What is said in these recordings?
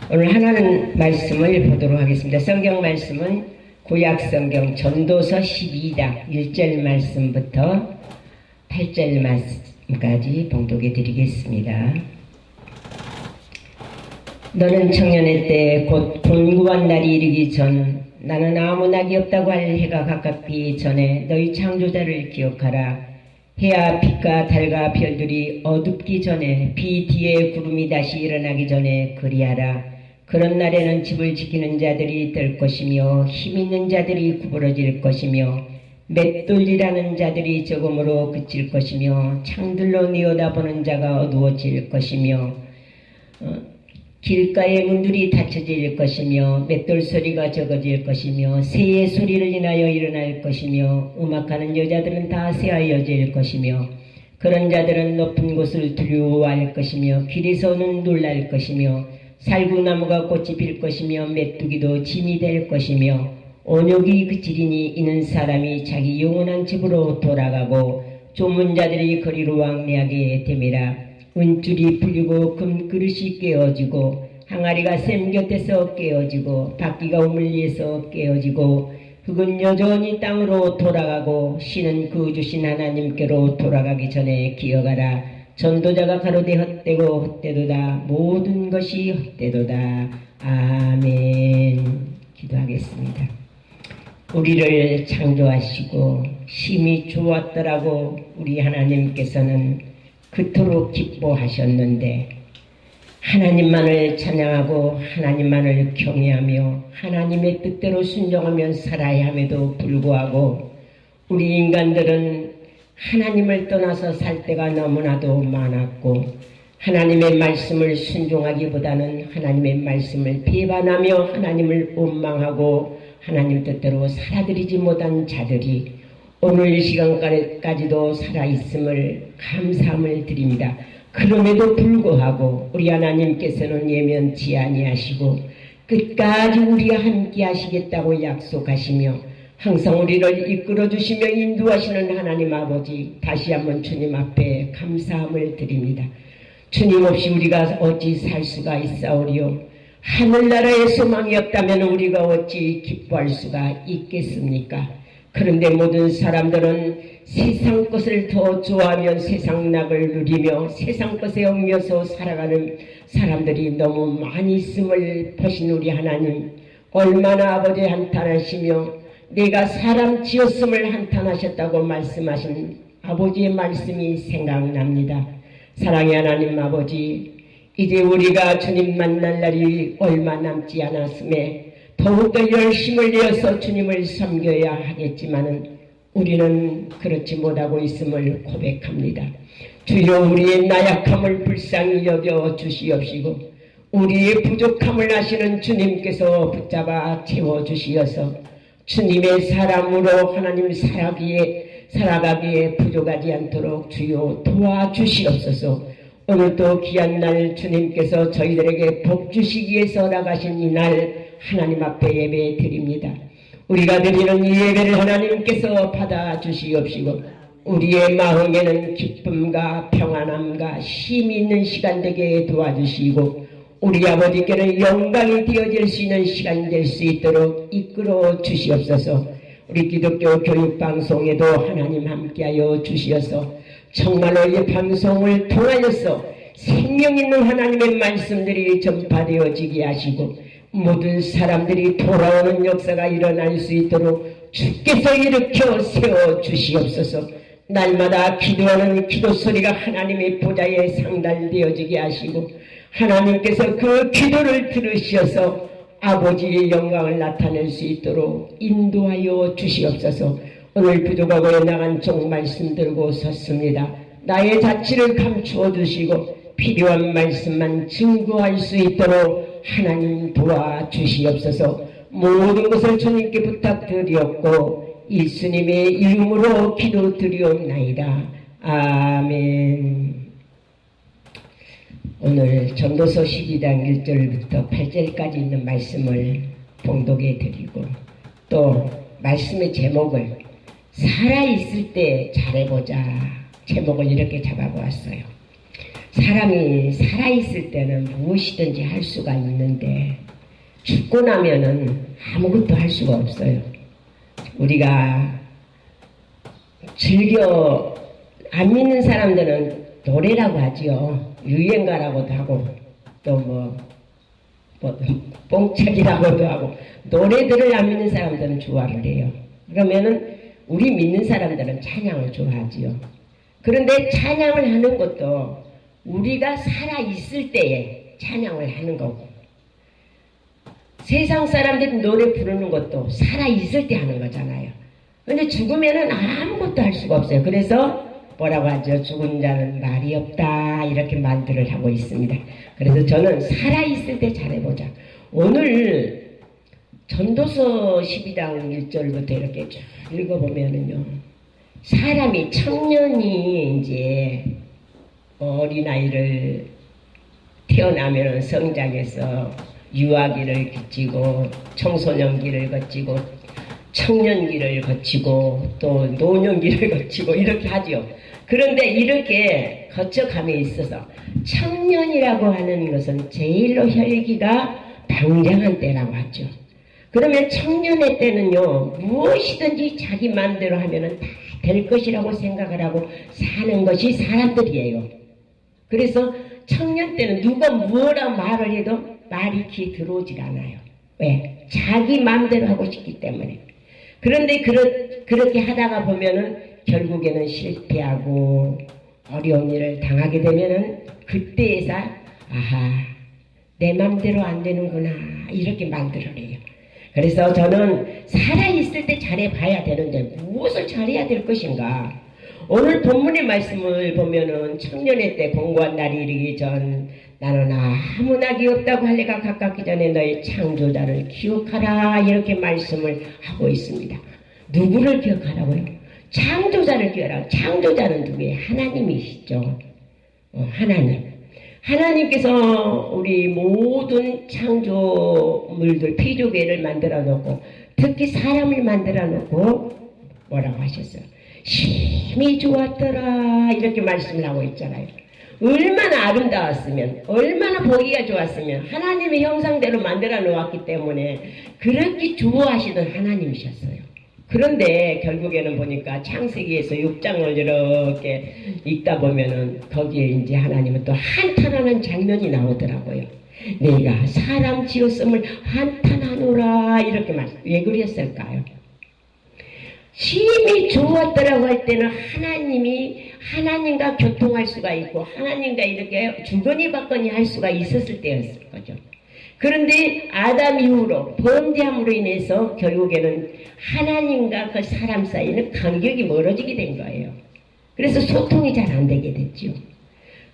오늘 하나는 말씀을 보도록 하겠습니다. 성경 말씀은 구약성경 전도서 12장 1절 말씀부터 8절 말씀까지 봉독해 드리겠습니다. 너는 청년의 때 곧 곤고한 날이 이르기 전 나는 아무 낙이 없다고 할 해가 가깝기 전에 너희 창조자를 기억하라. 해와 빛과 달과 별들이 어둡기 전에 비 뒤에 구름이 다시 일어나기 전에 그리하라. 그런 날에는 집을 지키는 자들이 뜰 것이며 힘 있는 자들이 구부러질 것이며 맷돌이라는 자들이 적음으로 그칠 것이며 창들로 내어다보는 자가 어두워질 것이며 길가의 문들이 닫혀질 것이며 맷돌 소리가 적어질 것이며 새의 소리를 인하여 일어날 것이며 음악하는 여자들은 다 새하여질 것이며 그런 자들은 높은 곳을 두려워할 것이며 길에서는 놀랄 것이며 살구나무가 꽃이 필 것이며 메뚜기도 짐이 될 것이며 온욕이 그치리니 이는 사람이 자기 영원한 집으로 돌아가고 좁은 자들이 거리로 왕래하게 됨이라. 은줄이 풀리고 금그릇이 깨어지고 항아리가 샘 곁에서 깨어지고 바퀴가 우물리에서 깨어지고 흙은 여전히 땅으로 돌아가고 신은 그 주신 하나님께로 돌아가기 전에 기억하라. 전도자가 가로되 헛되고 헛되도다. 모든 것이 헛되도다. 아멘. 기도하겠습니다. 우리를 창조하시고 심히 좋았더라고 우리 하나님께서는 그토록 기뻐하셨는데 하나님만을 찬양하고 하나님만을 경외하며 하나님의 뜻대로 순종하며 살아야 함에도 불구하고 우리 인간들은 하나님을 떠나서 살 때가 너무나도 많았고 하나님의 말씀을 순종하기보다는 하나님의 말씀을 배반하며 하나님을 원망하고 하나님 뜻대로 살아들이지 못한 자들이 오늘 이 시간까지도 살아있음을 감사함을 드립니다. 그럼에도 불구하고 우리 하나님께서는 예면치 아니하시고 끝까지 우리와 함께 하시겠다고 약속하시며 항상 우리를 이끌어주시며 인도하시는 하나님 아버지, 다시 한번 주님 앞에 감사함을 드립니다. 주님 없이 우리가 어찌 살 수가 있사오리요. 하늘나라의 소망이 없다면 우리가 어찌 기뻐할 수가 있겠습니까? 그런데 모든 사람들은 세상 것을 더 좋아하며 세상 낙을 누리며 세상 것에 얽혀서 살아가는 사람들이 너무 많이 있음을 보신 우리 하나님, 얼마나 아버지 한탄하시며 내가 사람 지었음을 한탄하셨다고 말씀하신 아버지의 말씀이 생각납니다. 사랑의 하나님 아버지, 이제 우리가 주님 만날 날이 얼마 남지 않았음에 더욱더 열심을 내어서 주님을 섬겨야 하겠지만은 우리는 그렇지 못하고 있음을 고백합니다. 주여 우리의 나약함을 불쌍히 여겨 주시옵시고 우리의 부족함을 아시는 주님께서 붙잡아 채워주시어서 주님의 사람으로 하나님 살아가기에 부족하지 않도록 주여 도와주시옵소서. 오늘도 귀한 날 주님께서 저희들에게 복 주시기 위해서 나가신 이 날 하나님 앞에 예배 드립니다. 우리가 드리는 이 예배를 하나님께서 받아주시옵시고 우리의 마음에는 기쁨과 평안함과 힘이 있는 시간 되게 도와주시고 우리 아버지께는 영광이 되어질 수 있는 시간 될 수 있도록 이끌어 주시옵소서. 우리 기독교 교육방송에도 하나님 함께하여 주시어서 정말로 이 방송을 통하여서 생명 있는 하나님의 말씀들이 전파되어지게 하시고 모든 사람들이 돌아오는 역사가 일어날 수 있도록 주께서 일으켜 세워주시옵소서. 날마다 기도하는 기도 소리가 하나님의 보좌에 상달되어지게 하시고 하나님께서 그 기도를 들으셔서 아버지의 영광을 나타낼 수 있도록 인도하여 주시옵소서. 오늘 부족하고 나간 종 말씀 들고 섰습니다. 나의 자취를 감추어 주시고 필요한 말씀만 증거할 수 있도록 하나님 도와주시옵소서. 모든 것을 주님께 부탁드렸고 예수님의 이름으로 기도드리옵나이다. 아멘. 오늘 전도서 12장 1절부터 8절까지 있는 말씀을 봉독해 드리고 또 말씀의 제목을 살아있을 때 잘해보자 제목을 이렇게 잡아보았어요. 사람이 살아있을 때는 무엇이든지 할 수가 있는데 죽고 나면은 아무것도 할 수가 없어요. 우리가 즐겨 안 믿는 사람들은 노래라고 하지요. 유행가라고도 하고 또 뽕짝이라고도 하고 노래들을 안 믿는 사람들은 좋아를 해요. 그러면은 우리 믿는 사람들은 찬양을 좋아하지요. 그런데 찬양을 하는 것도 우리가 살아있을 때에 찬양을 하는 거고 세상 사람들이 노래 부르는 것도 살아있을 때 하는 거잖아요. 근데 죽으면은 아무것도 할 수가 없어요. 그래서 뭐라고 하죠? 죽은 자는 말이 없다 이렇게 말들을 하고 있습니다. 그래서 저는 살아있을 때 잘해보자. 오늘 전도서 12장 1절부터 이렇게 쭉 읽어보면은요, 사람이 청년이 이제 어린아이를 태어나면은 성장해서 유아기를 거치고 청소년기를 거치고 청년기를 거치고 또 노년기를 거치고 이렇게 하죠. 그런데 이렇게 거쳐감에 있어서 청년이라고 하는 것은 제일로 혈기가 방장한 때라고 하죠. 그러면 청년의 때는요, 무엇이든지 자기 마음대로 하면은 다 될 것이라고 생각을 하고 사는 것이 사람들이에요. 그래서 청년 때는 누가 뭐라 말을 해도 말이 귀에 들어오질 않아요. 왜? 자기 마음대로 하고 싶기 때문에. 그런데 그렇게 하다가 보면은 결국에는 실패하고 어려운 일을 당하게 되면은 그때에서 아하, 내 맘대로 안 되는구나 이렇게 만들어내요. 그래서 저는 살아있을 때 잘해봐야 되는데 무엇을 잘해야 될 것인가. 오늘 본문의 말씀을 보면은 청년의 때 공고한 날이 이르기 전 나는 아무 낙이 없다고 할 내가 가깝기 전에 너의 창조자를 기억하라 이렇게 말씀을 하고 있습니다. 누구를 기억하라고요? 창조자를 기억하라. 창조자는 누구예요? 하나님이시죠. 하나님. 하나님께서 우리 모든 창조물들, 피조계를 만들어 놓고 특히 사람을 만들어 놓고 뭐라고 하셨어요? 심히 좋았더라 이렇게 말씀을 하고 있잖아요. 얼마나 아름다웠으면 얼마나 보기가 좋았으면 하나님의 형상대로 만들어 놓았기 때문에 그렇게 좋아하시던 하나님이셨어요. 그런데 결국에는 보니까 창세기에서 6장을 이렇게 읽다 보면은 거기에 이제 하나님은 또 한탄하는 장면이 나오더라고요. 내가 사람 지었음을 한탄하노라 이렇게 말씀. 왜 그랬을까요? 심히 좋았더라고 할 때는 하나님과 교통할 수가 있고 하나님과 이렇게 주거니 받거니 할 수가 있었을 때였을 거죠. 그런데 아담 이후로 범죄함으로 인해서 결국에는 하나님과 그 사람 사이는 간격이 멀어지게 된 거예요. 그래서 소통이 잘 안 되게 됐죠.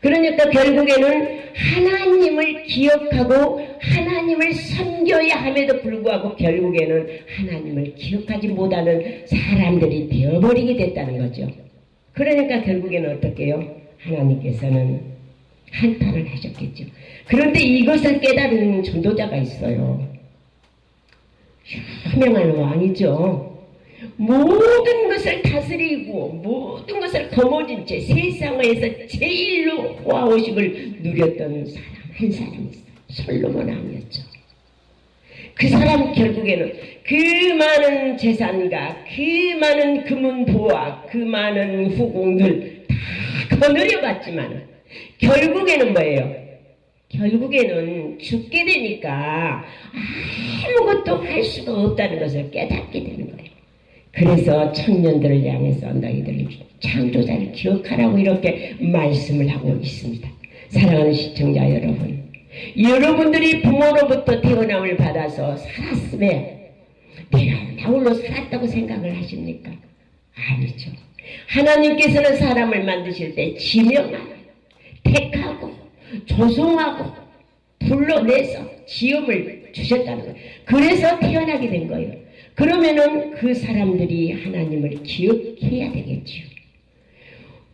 그러니까 결국에는 하나님을 기억하고 하나님을 섬겨야 함에도 불구하고 결국에는 하나님을 기억하지 못하는 사람들이 되어버리게 됐다는 거죠. 그러니까 결국에는 어떻게 해요? 하나님께서는 한탄을 하셨겠죠. 그런데 이것을 깨달은 전도자가 있어요. 유명한 왕이죠. 모든 것을 다스리고 모든 것을 거머쥔 채 세상에서 제일로 호화호식을 누렸던 사람 한 사람이 있어요. 솔로몬 왕이었죠. 그 사람 결국에는 그 많은 재산과 그 많은 금은보화 그 많은 후궁들 다 거느려봤지만 결국에는 뭐예요? 결국에는 죽게 되니까 아무것도 할 수가 없다는 것을 깨닫게 되는 거예요. 그래서 청년들을 향해서 너희들 창조자를 기억하라고 이렇게 말씀을 하고 있습니다. 사랑하는 시청자 여러분, 여러분들이 부모로부터 태어남을 받아서 살았음에 내가 나홀로 살았다고 생각을 하십니까? 아니죠. 하나님께서는 사람을 만드실 때 지명하고 택하고 조성하고 불러내서 지음을 주셨다는 거예요. 그래서 태어나게 된 거예요. 그러면은 그 사람들이 하나님을 기억해야 되겠죠.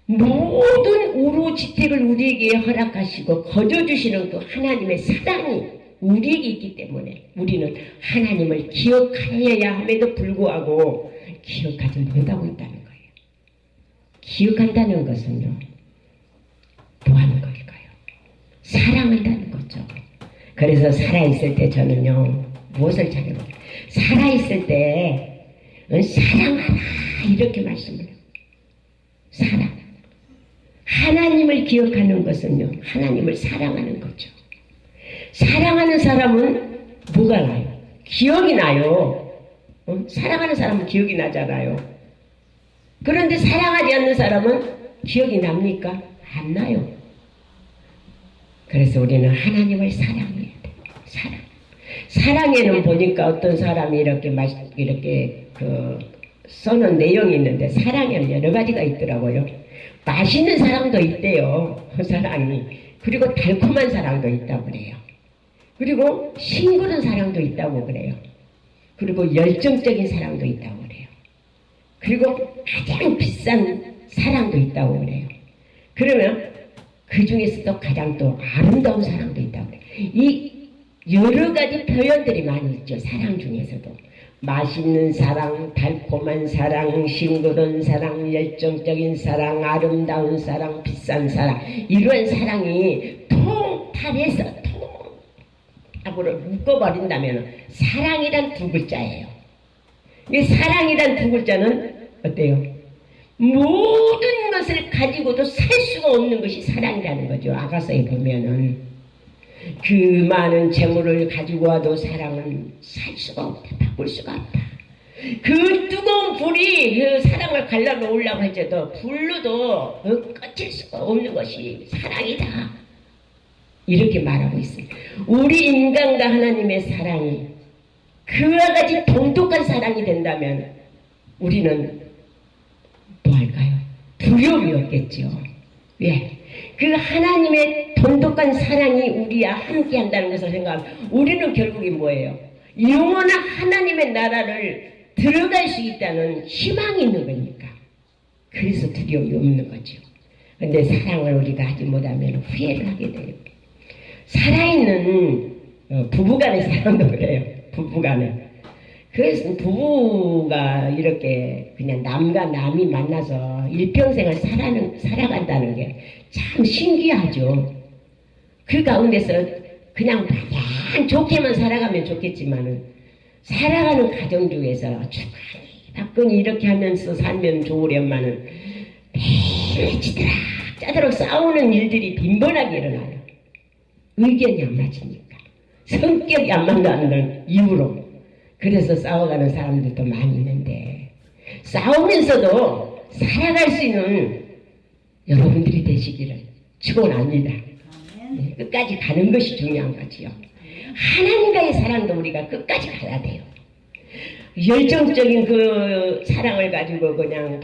모든 우루지택을 우리에게 허락하시고 거저주시는 그 하나님의 사랑이 우리에게 있기 때문에 우리는 하나님을 기억하여야 함에도 불구하고 기억하지 못하고 있다는 거예요. 기억한다는 것은요, 뭐 하는 걸까요? 사랑한다는 거죠. 그래서 살아있을 때 저는요, 무엇을 잘해요? 살아있을 때 사랑하라 이렇게 말씀을 해요. 사랑. 하나님을 기억하는 것은요, 하나님을 사랑하는 거죠. 사랑하는 사람은 뭐가 나요? 기억이 나요. 사랑하는 사람은 기억이 나잖아요. 그런데 사랑하지 않는 사람은 기억이 납니까? 안 나요. 그래서 우리는 하나님을 사랑해야 돼요. 사랑. 사랑에는 보니까 어떤 사람이 이렇게 써놓은 내용이 있는데, 사랑에는 여러 가지가 있더라고요. 맛있는 사랑도 있대요. 사랑이. 그리고 달콤한 사랑도 있다고 그래요. 그리고 싱그러운 사랑도 있다고 그래요. 그리고 열정적인 사랑도 있다고 그래요. 그리고 가장 비싼 사랑도 있다고 그래요. 그러면 그 중에서도 가장 또 아름다운 사랑도 있다고 그래요. 이 여러 가지 표현들이 많이 있죠. 사랑 중에서도. 맛있는 사랑, 달콤한 사랑, 싱그러운 사랑, 열정적인 사랑, 아름다운 사랑, 비싼 사랑. 이러한 사랑이 통탈해서 통합으로 묶어버린다면 사랑이란 두 글자예요. 이 사랑이란 두 글자는 어때요? 모든 것을 가지고도 살 수가 없는 것이 사랑이라는 거죠. 아가서에 보면은 그 많은 재물을 가지고 와도 사랑은 살 수가 없다. 바꿀 수가 없다. 그 뜨거운 불이 그 사랑을 갈라놓으려고 할지라도 불로도 꺼칠 수가 없는 것이 사랑이다. 이렇게 말하고 있습니다. 우리 인간과 하나님의 사랑이 그와 같이 동독한 사랑이 된다면 우리는 뭐 할까요? 두려움이 없겠죠. 왜? 그 하나님의 돈독한 사랑이 우리와 함께 한다는 것을 생각하면 우리는 결국이 뭐예요? 영원한 하나님의 나라를 들어갈 수 있다는 희망이 있는 거니까. 그래서 두려움이 없는 거죠. 근데 사랑을 우리가 하지 못하면 후회를 하게 돼요. 살아있는 부부간의 사랑도 그래요. 부부간에. 그래서 부부가 이렇게 그냥 남과 남이 만나서 일평생을 살아간다는 게 참 신기하죠. 그 가운데서 그냥 마냥 좋게만 살아가면 좋겠지만은 살아가는 가정 중에서 주거니 이렇게 하면서 살면 좋으련만은 매일 지드락 짜드락 싸우는 일들이 빈번하게 일어나요. 의견이 안 맞으니까. 성격이 안 맞는다는 이유로. 그래서 싸워가는 사람들도 많이 있는데 싸우면서도 살아갈 수 있는 여러분들이 되시기를 축원합니다. 네, 끝까지 가는 것이 중요한 거지요. 하나님과의 사랑도 우리가 끝까지 가야 돼요. 열정적인 그 사랑을 가지고 그냥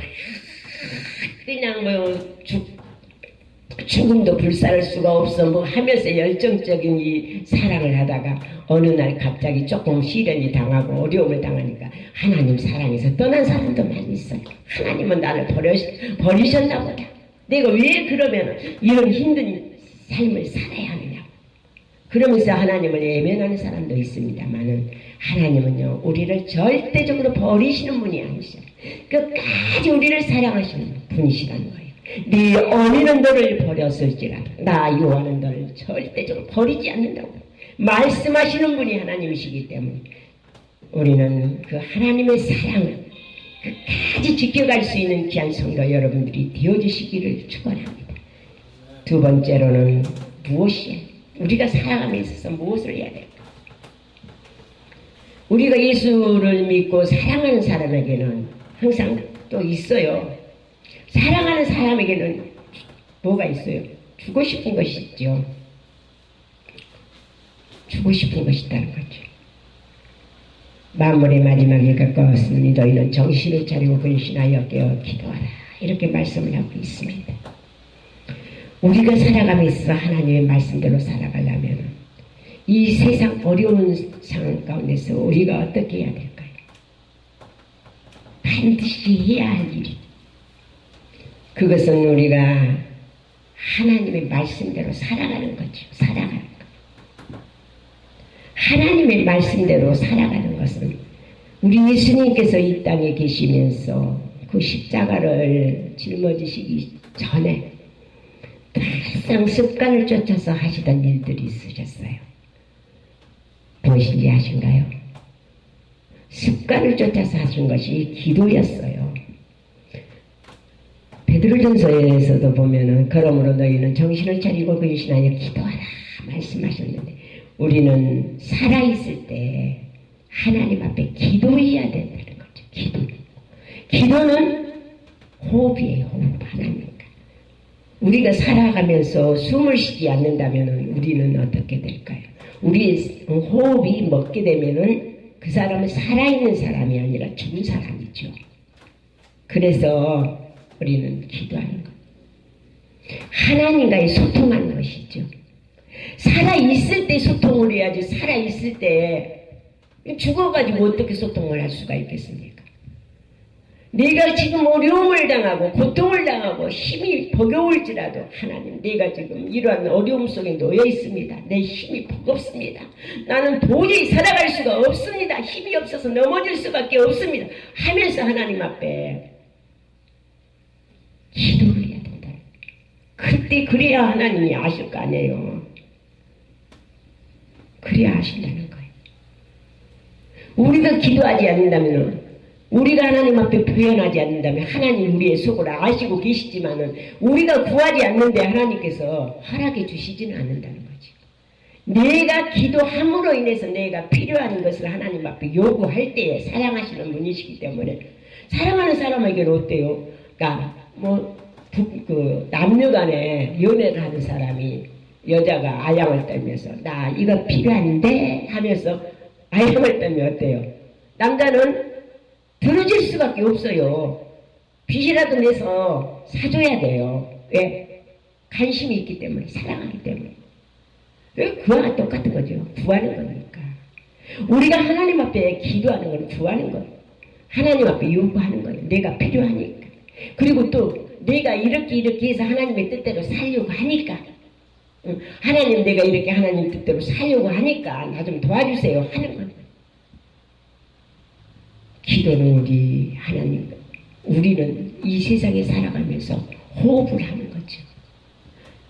뭐 죽음도 불살할 수가 없어 뭐 하면서 열정적인 이 사랑을 하다가 어느 날 갑자기 조금 시련이 당하고 어려움을 당하니까 하나님 사랑에서 떠난 사람도 많이 있어요. 하나님은 나를 버리셨나 보다. 내가 왜 그러면 이런 힘든 삶을 살아야 하느냐고. 그러면서 하나님을 외면하는 사람도 있습니다만은 하나님은요 우리를 절대적으로 버리시는 분이 아니셔요. 끝까지 우리를 사랑하시는 분이시라는 거예요. 네 어미는 너를 버렸을지라도 나 여호와는 너를 절대적으로 버리지 않는다고 말씀하시는 분이 하나님이시기 때문에 우리는 그 하나님의 사랑을 끝까지 지켜갈 수 있는 귀한 성도 여러분들이 되어주시기를 축원합니다. 두 번째로는 무엇이에요? 우리가 살아감에 있어서 무엇을 해야 될까? 우리가 예수를 믿고 사랑하는 사람에게는 항상 또 있어요. 사랑하는 사람에게는 뭐가 있어요? 주고 싶은 것이 있죠. 주고 싶은 것이 있다는 거죠. 만물의 마지막에 가까웠으니 너희는 정신을 차리고 근신하여 깨어 기도하라. 이렇게 말씀을 하고 있습니다. 우리가 살아가면서 하나님의 말씀대로 살아가려면 이 세상 어려운 상황 가운데서 우리가 어떻게 해야 될까요? 반드시 해야 할 일이 그것은 우리가 하나님의 말씀대로 살아가는 거죠. 살아가는 것. 하나님의 말씀대로 살아가는 것은 우리 예수님께서 이 땅에 계시면서 그 십자가를 짊어지시기 전에 사실상 습관을 쫓아서 하시던 일들이 있으셨어요. 무엇인지 아신가요? 습관을 쫓아서 하신 것이 기도였어요. 베드로전서에서도 보면은 그러므로 너희는 정신을 차리고 근신하여 기도하라 말씀하셨는데, 우리는 살아있을 때 하나님 앞에 기도해야 된다는 거죠. 기도는 호흡이에요. 호흡. 하나님과 우리가 살아가면서 숨을 쉬지 않는다면 우리는 어떻게 될까요? 우리 호흡이 먹게 되면은 그 사람은 살아있는 사람이 아니라 죽은 사람이죠. 그래서 우리는 기도하는 것, 하나님과의 소통하는 것이죠. 살아있을 때 소통을 해야지, 살아있을 때 죽어가지고 어떻게 소통을 할 수가 있겠습니까? 내가 지금 어려움을 당하고 고통을 당하고 힘이 버거울지라도, 하나님, 내가 지금 이러한 어려움 속에 놓여 있습니다. 내 힘이 버겁습니다. 나는 도저히 살아갈 수가 없습니다. 힘이 없어서 넘어질 수밖에 없습니다 하면서 하나님 앞에 기도를 해야 된다. 그때 그래야 하나님이 아실 거 아니에요. 그래야 아신다는 거예요. 우리가 기도하지 않는다면, 우리가 하나님 앞에 표현하지 않는다면 하나님 우리의 속을 아시고 계시지만은 우리가 구하지 않는데 하나님께서 허락해 주시지는 않는다는 거지. 내가 기도함으로 인해서 내가 필요한 것을 하나님 앞에 요구할 때에 사랑하시는 분이시기 때문에, 사랑하는 사람에게는 어때요? 그러니까 남녀간에 연애를 하는 사람이, 여자가 아양을 떨면서 나 이거 필요한데 하면서 아양을 떨면 어때요? 남자는 들어줄 수밖에 없어요. 빚이라도 내서 사줘야 돼요. 왜? 관심이 있기 때문에, 사랑하기 때문에. 그와 똑같은 거죠. 구하는 거니까. 우리가 하나님 앞에 기도하는 건 구하는 거예요. 하나님 앞에 요구하는 거예요. 내가 필요하니까. 그리고 또 내가 이렇게 해서 하나님의 뜻대로 살려고 하니까, 하나님, 내가 이렇게 하나님 뜻대로 살려고 하니까 나 좀 도와주세요 하는 거예요. 기도는 우리는 이 세상에 살아가면서 호흡을 하는 거죠.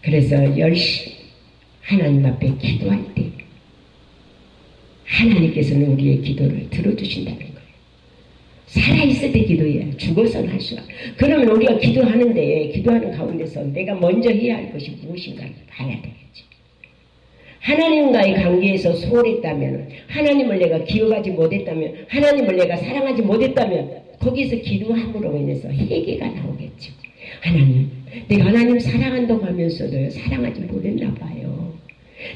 그래서 열심히 하나님 앞에 기도할 때 하나님께서는 우리의 기도를 들어주신다는 거예요. 살아있을 때 기도해야, 죽어서는 할 수가. 그러면 우리가 기도하는 가운데서 내가 먼저 해야 할 것이 무엇인가를 봐야 되겠지. 하나님과의 관계에서 소홀했다면, 하나님을 내가 기억하지 못했다면, 하나님을 내가 사랑하지 못했다면, 거기서 기도함으로 인해서 회개가 나오겠죠. 하나님, 내가 하나님 사랑한다고 하면서도 사랑하지 못했나 봐요.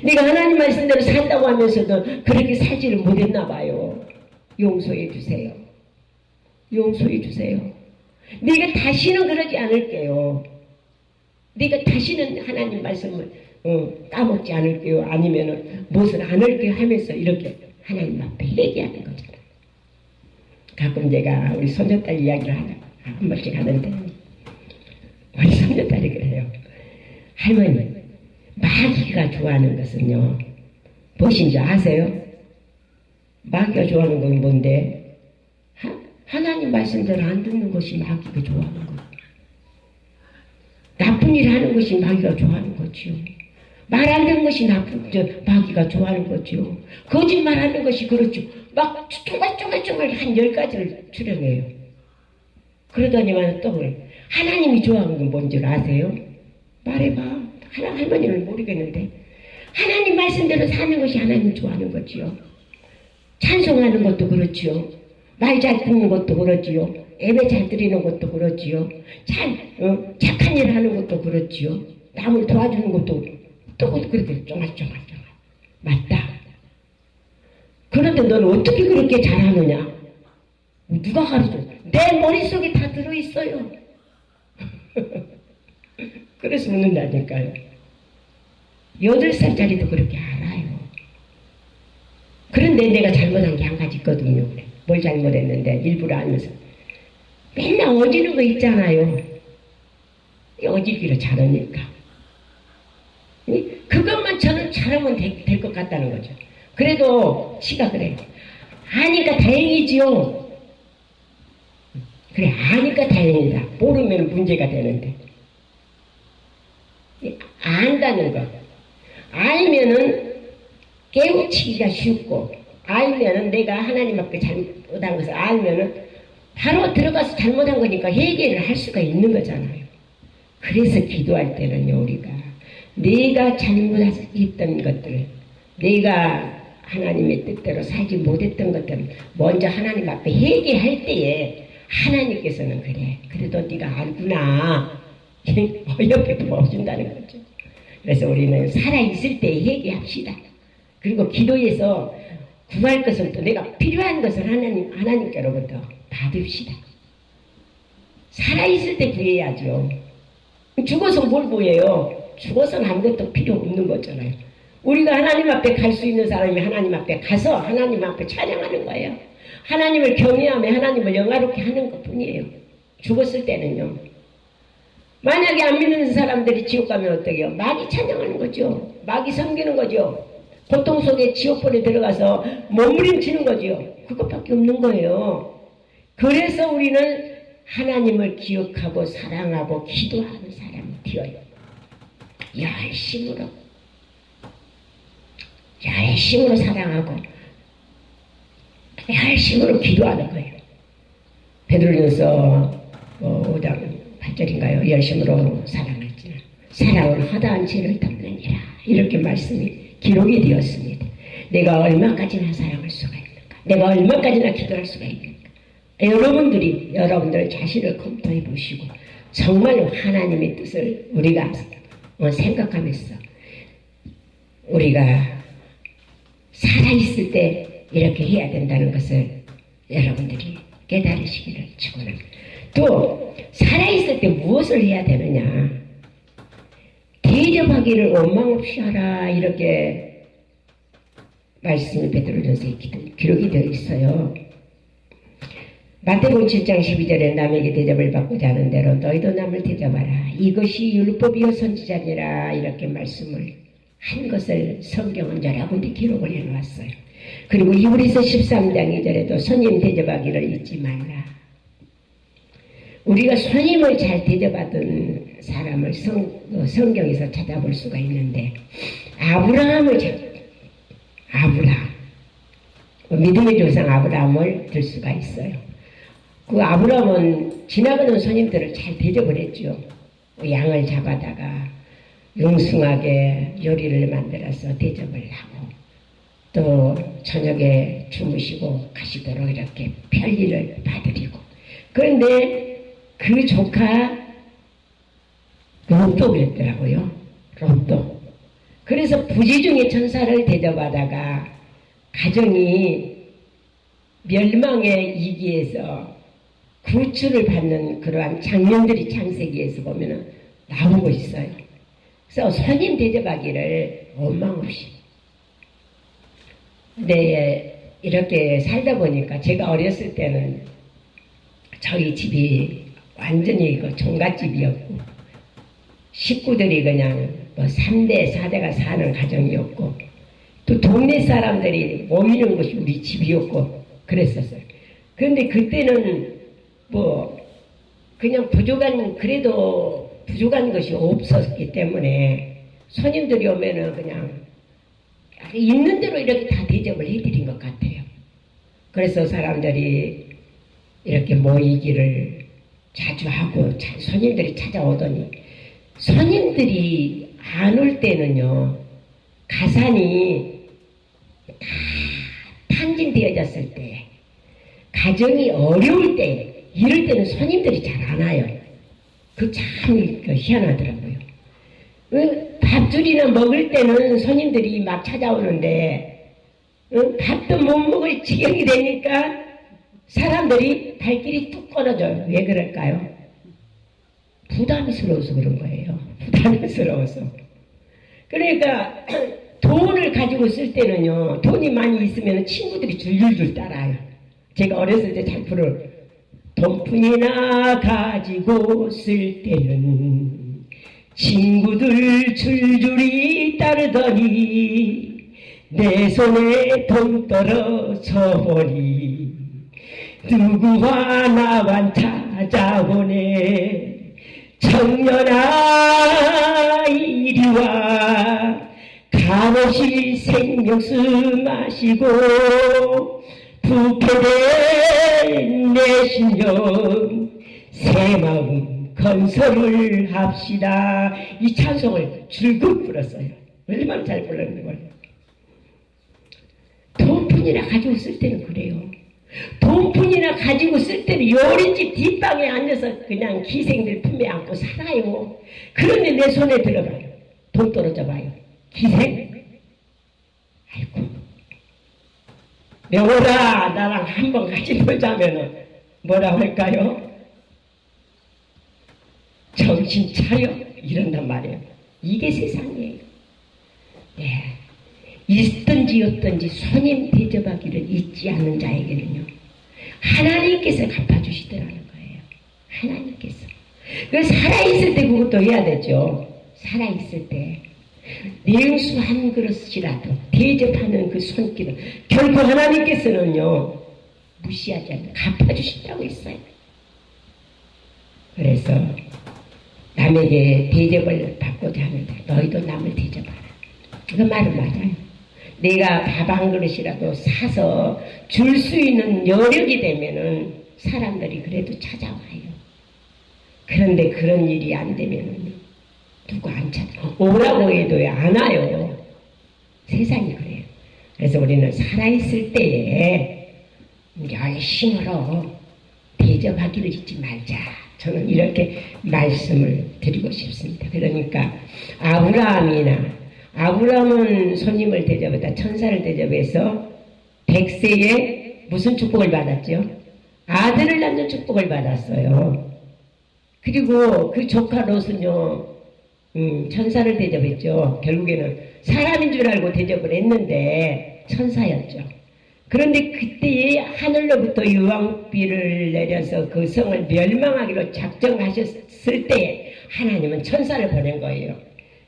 내가 하나님 말씀대로 산다고 하면서도 그렇게 살지를 못했나 봐요. 용서해 주세요. 용서해 주세요. 내가 다시는 그러지 않을게요. 내가 다시는 하나님 말씀을 까먹지 않을게요. 아니면은 무엇을 안 할게요 하면서 이렇게 하나님 앞에 회개하는 거잖아요. 가끔 제가 우리 손녀딸 이야기를 한 번씩 하는데, 우리 손녀딸이 그래요. 할머니, 마귀가 좋아하는 것은요, 무엇인지 아세요? 마귀가 좋아하는 건 뭔데? 하나님 말씀대로 안 듣는 것이 마귀가 좋아하는 거예요. 나쁜 일 하는 것이 마귀가 좋아하는 거지요. 말 안 듣는 것이 마귀가 좋아하는 거지요. 거짓말 하는 것이 그렇죠. 막 쪼갈쪼갈 한 10가지를 출연해요. 그러더니만 또 그래. 하나님이 좋아하는 건 뭔지 아세요? 말해봐. 할머니는 모르겠는데. 하나님 말씀대로 사는 것이 하나님 좋아하는 거지요. 찬송하는 것도 그렇지요. 말 잘 듣는 것도 그렇지요. 예배 잘 드리는 것도 그렇지요. 착한 일 하는 것도 그렇지요. 남을 도와주는 것도 또 그렇게 쫑알쫑알. 맞다. 그런데 너는 어떻게 그렇게 잘하느냐? 누가 가르쳐? 내 머릿속에 다 들어있어요. 그래서 묻는다니까요. 8살짜리도 그렇게 알아요. 그런데 내가 잘못한 게 한 가지 있거든요. 뭘 잘못했는데 일부러 알면서 맨날 어지는 거 있잖아요. 어지기로 잘하니까. 그것만 저는 잘하면 될 것 같다는 거죠. 그래도 지가 그래. 아니까 다행이지요. 그래, 아니까 다행이다. 모르면 문제가 되는데. 안다는 거. 알면은 깨우치기가 쉽고, 알면은 내가 하나님 앞에 잘못한 것을 알면은 바로 들어가서 잘못한 거니까 회개를 할 수가 있는 거잖아요. 그래서 기도할 때는요, 우리가 내가 잘못했던 것들, 내가 하나님의 뜻대로 살지 못했던 것들을 먼저 하나님 앞에 회개할 때에 하나님께서는 그래, 그래도 네가 알구나 어이없게 도와준다는 거죠. 그래서 우리는 살아있을 때 회개합시다. 그리고 기도해서 구할 것을 또 내가 필요한 것을 하나님께로부터 받읍시다. 살아있을 때 구해야죠. 죽어서 뭘 구해요? 죽어서는 아무것도 필요 없는 거잖아요. 우리가 하나님 앞에 갈 수 있는 사람이 하나님 앞에 가서 하나님 앞에 찬양하는 거예요. 하나님을 경외하며 하나님을 영화롭게 하는 것 뿐이에요. 죽었을 때는요. 만약에 안 믿는 사람들이 지옥 가면 어떻게 해요? 마귀 찬양하는 거죠. 마귀 섬기는 거죠. 고통 속에 지옥불에 들어가서 몸부림치는 거죠. 그것밖에 없는 거예요. 그래서 우리는 하나님을 기억하고 사랑하고 기도하는 사람이 되어요. 열심으로 사랑하고 열심으로 기도하는 거예요. 베드로전서 5장 8절인가요? 열심으로 사랑했지만 사랑을 허다한 죄를 덮느니라, 이렇게 말씀이 기록이 되었습니다. 내가 얼마까지나 사랑할 수가 있는가? 내가 얼마까지나 기도할 수가 있는가? 여러분들이 여러분들 자신을 검토해 보시고 정말로 하나님의 뜻을 우리가 생각하면서 우리가 살아있을 때 이렇게 해야 된다는 것을 여러분들이 깨달으시기를 축원합니다. 또 살아있을 때 무엇을 해야 되느냐? 대접하기를 원망 없이 하라, 이렇게 말씀이 베드로전서에 기록이 되어 있어요. 마태복음 7장 12절에 남에게 대접을 받고자 하는 대로 너희도 남을 대접하라. 이것이 율법이요 선지자니라, 이렇게 말씀을 한 것을 성경은 여러 군데 기록을 해놓았어요. 그리고 히브리서 13장 2절에도 손님 대접하기를 잊지 말라. 우리가 손님을 잘 대접하던 사람을 성경에서 찾아볼 수가 있는데, 아브라함을 믿음의 조상 아브라함을 들 수가 있어요. 그 아브라함은 지나가는 손님들을 잘 대접을 했죠. 양을 잡아다가 융숭하게 요리를 만들어서 대접을 하고, 또 저녁에 주무시고 가시도록 이렇게 편리를 봐드리고. 그런데 그 조카 롯도 그랬더라고요. 롯도. 그래서 부지 중에 천사를 대접하다가 가정이 멸망의 위기에서 구출을 받는 그러한 장면들이 창세기에서 보면 나오고 있어요. 그래서 손님 대접하기를 원망 없이. 근데 이렇게 살다 보니까 제가 어렸을 때는 저희 집이 완전히 그 종갓집이었고, 식구들이 그냥 뭐 3대, 4대가 사는 가정이었고, 또 동네 사람들이 모이는 곳이 우리 집이었고 그랬었어요. 그런데 그때는 뭐 그냥 그래도 부족한 것이 없었기 때문에 손님들이 오면은 그냥 있는 대로 이렇게 다 대접을 해드린 것 같아요. 그래서 사람들이 이렇게 모이기를 자주 하고 손님들이 찾아오더니, 손님들이 안 올 때는요, 가산이 다 탕진되어졌을 때, 가정이 어려울 때, 이럴 때는 손님들이 잘 안 와요. 그 참 희한하더라고요. 밥줄이나 먹을 때는 손님들이 막 찾아오는데, 밥도 못 먹을 지경이 되니까 사람들이 발길이 뚝 끊어져요. 왜 그럴까요? 부담스러워서 그런 거예요. 부담스러워서. 그러니까 돈을 가지고 쓸 때는요, 돈이 많이 있으면 친구들이 줄줄줄 따라요. 제가 어렸을 때 잘 부를, 돈뿐이나 가지고 쓸 때는 친구들 줄줄이 따르더니 내 손에 돈 떨어져 보니 누구와 나만 찾아보네. 청년아 주와 값없이 생명수 마시고 부패된 내 신령 새 마음 건설을 합시다. 이 찬송을 줄곧 불었어요. 얼마나 잘 불렀는 거예요. 돈푼이나 가지고 쓸 때는 그래요. 돈푼이나 가지고 쓸 때는 요리집 뒷방에 앉아서 그냥 기생들 품에 안고 살아요. 그런데 내 손에 들어봐요. 돈 떨어져 봐요. 기생? 아이고. 명호라 나랑 한번 같이 놀자면은 뭐라고 할까요? 정신 차려 이런단 말이에요. 이게 세상이에요. 네. 있든지 없든지 손님 대접하기를 잊지 않는 자에게는요 하나님께서 갚아주시더라는 거예요. 하나님께서. 그 살아있을 때 그것도 해야 되죠. 살아있을 때 냉수 한 그릇이라도 대접하는 그 손길은 결코 하나님께서는요 무시하지 않는 갚아주신다고 했어요. 그래서 남에게 대접을 받고자 하는데 너희도 남을 대접하라. 그 말은 맞아요. 내가 밥 한 그릇이라도 사서 줄 수 있는 여력이 되면은 사람들이 그래도 찾아와요. 그런데 그런 일이 안 되면은 누구 안 찾아. 오라고 해도 안 와요. 세상이 그래요. 그래서 우리는 살아있을 때에 열심으로 대접하기를 잊지 말자. 저는 이렇게 말씀을 드리고 싶습니다. 그러니까 아브라함은 손님을 대접했다. 천사를 대접해서 100세에 무슨 축복을 받았죠? 아들을 낳는 축복을 받았어요. 그리고 그 조카 롯은요 천사를 대접했죠. 결국에는 사람인 줄 알고 대접을 했는데 천사였죠. 그런데 그때에 하늘로부터 유황비를 내려서 그 성을 멸망하기로 작정하셨을 때 하나님은 천사를 보낸 거예요.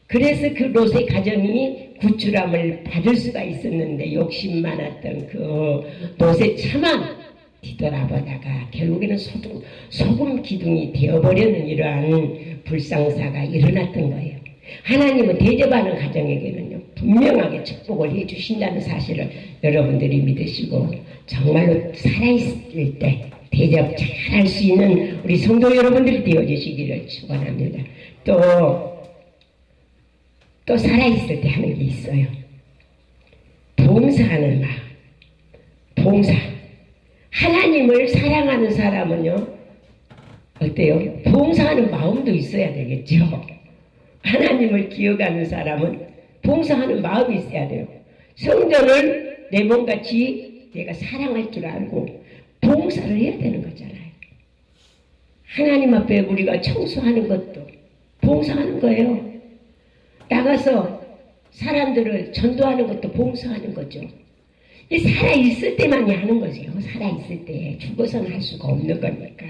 그래서 그 롯의 가정이 구출함을 받을 수가 있었는데 욕심 많았던 그 롯의 차만 뒤돌아보다가 결국에는 소금 기둥이 되어버리는 이러한 불상사가 일어났던 거예요. 하나님은 대접하는 가정에게는요 분명하게 축복을 해주신다는 사실을 여러분들이 믿으시고 정말로 살아있을 때 대접 잘할 수 있는 우리 성도 여러분들이 되어주시기를 축원합니다. 또 살아있을 때 하는 게 있어요. 봉사하는 마음. 봉사. 하나님을 사랑하는 사람은요 어때요? 봉사하는 마음도 있어야 되겠죠. 하나님을 기억하는 사람은 봉사하는 마음이 있어야 돼요. 성전을 내 몸같이 내가 사랑할 줄 알고 봉사를 해야 되는 거잖아요. 하나님 앞에 우리가 청소하는 것도 봉사하는 거예요. 나가서 사람들을 전도하는 것도 봉사하는 거죠. 살아있을 때만이 하는 거죠. 살아있을 때. 죽어서는 할 수가 없는 거니까.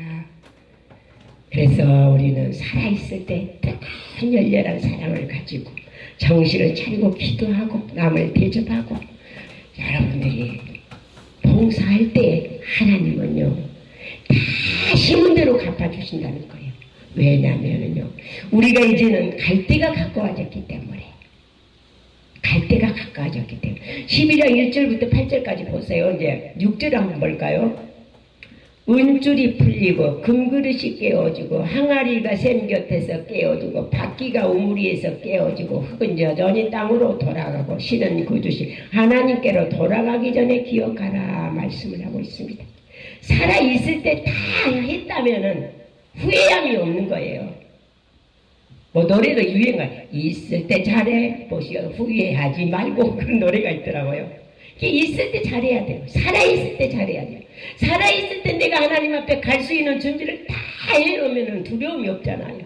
그래서 우리는 살아있을 때 뜨거운 열렬한 사랑을 가지고 정신을 차리고 기도하고 남을 대접하고 여러분들이 봉사할 때 하나님은요 다 심은 대로 갚아주신다는 거예요. 왜냐면은요 우리가 이제는 갈 때가 가까워졌기 때문에 11장 1절부터 8절까지 보세요. 이제 6절 한번 볼까요? 은줄이 풀리고 금그릇이 깨어지고 항아리가 샘 곁에서 깨어지고 바퀴가 우물이에서 깨어지고 흙은 여전히 땅으로 돌아가고 신은 구주시 하나님께로 돌아가기 전에 기억하라 말씀을 하고 있습니다. 살아있을 때 다 했다면은 후회함이 없는 거예요. 뭐 노래도 유행가 있을 때 잘해 보시오 후회하지 말고 그런 노래가 있더라고요. 있을 때 잘해야 돼요. 살아있을 때 잘해야 돼요. 살아있을 때 내가 하나님 앞에 갈 수 있는 준비를 다 해놓으면 두려움이 없잖아요.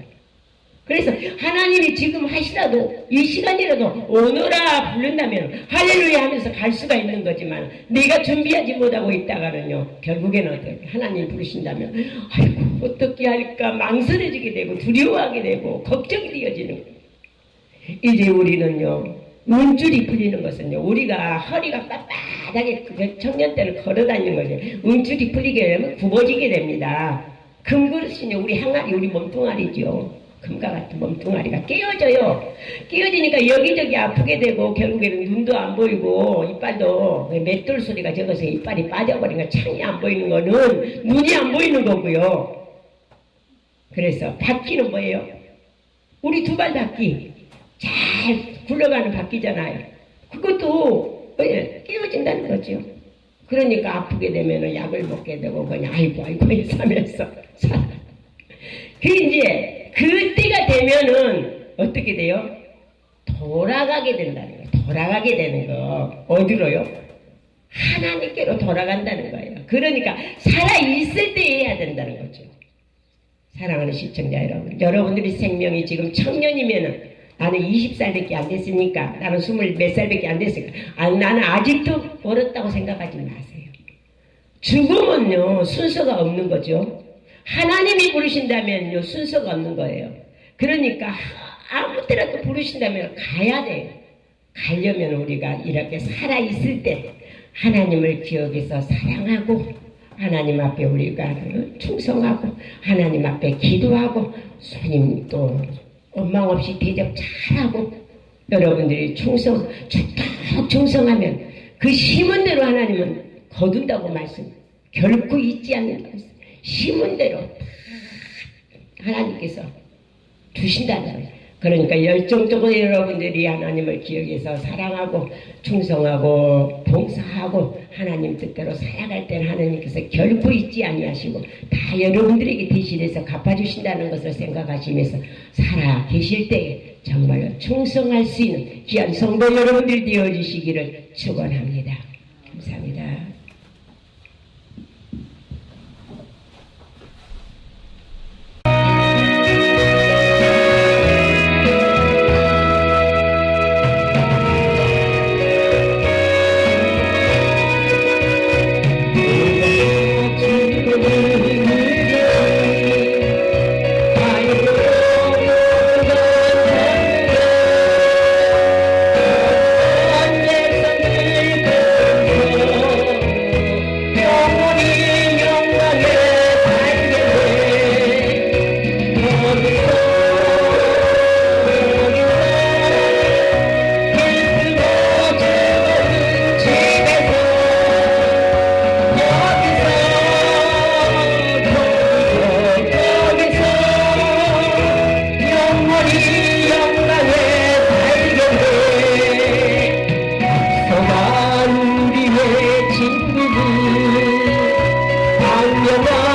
그래서 하나님이 지금 하시라도 이 시간이라도 오너라 부른다면 할렐루야 하면서 갈 수가 있는 거지만 내가 준비하지 못하고 있다가는요 결국에는 하나님 부르신다면 아이고 어떻게 할까 망설여지게 되고 두려워하게 되고 걱정이 되어지는 거예요. 이제 우리는요 은줄이 풀리는 것은요 우리가 허리가 빳빳하게 청년 때는 걸어다니는 거죠. 은줄이 풀리게 되면 굽어지게 됩니다. 금그릇은요 우리 항아리 우리 몸뚱아리죠. 금과 같은 몸뚱아리가 깨어져요. 깨어지니까 여기저기 아프게 되고 결국에는 눈도 안 보이고 이빨도 맷돌 소리가 적어서 이빨이 빠져버리니까 창이 안 보이는 거는 눈이 안 보이는 거고요. 그래서 바퀴는 뭐예요? 우리 두 발 바퀴 잘 굴러가는 바퀴잖아요. 그것도 깨어진다는 거죠. 그러니까 아프게 되면 약을 먹게 되고 그냥 아이고 하면서 그 이제 그때가 되면은 어떻게 돼요? 돌아가게 된다는 거예요. 돌아가게 되는 거 어디로요? 하나님께로 돌아간다는 거예요. 그러니까 살아있을 때 해야 된다는 거죠. 사랑하는 시청자 여러분, 여러분들이 생명이 지금 청년이면은 나는 20살밖에 안 됐으니까, 나는 20몇 살밖에 안 됐으니까, 나는 아직도 멀었다고 생각하지 마세요. 죽음은요 순서가 없는 거죠. 하나님이 부르신다면요 순서가 없는 거예요. 그러니까 아무 때라도 부르신다면 가야 돼요. 가려면 우리가 이렇게 살아있을 때 하나님을 기억해서 사랑하고 하나님 앞에 우리가 충성하고 하나님 앞에 기도하고 손님 또 원망 없이 대접 잘하고 여러분들이 충성 죽도록 충성하면 그 심은 대로 하나님은 거둔다고 말씀 결코 잊지 않는다고 말씀 심은 대로 하나님께서 주신다는 거예요. 그러니까 열정적으로 여러분들이 하나님을 기억해서 사랑하고 충성하고 봉사하고 하나님 뜻대로 살아갈 때는 하나님께서 결코 잊지 아니하시고 다 여러분들에게 대신해서 갚아주신다는 것을 생각하시면서 살아 계실 때 정말로 충성할 수 있는 귀한 성도 여러분들이 되어주시기를 축원합니다. 감사합니다. 친구들, 당연한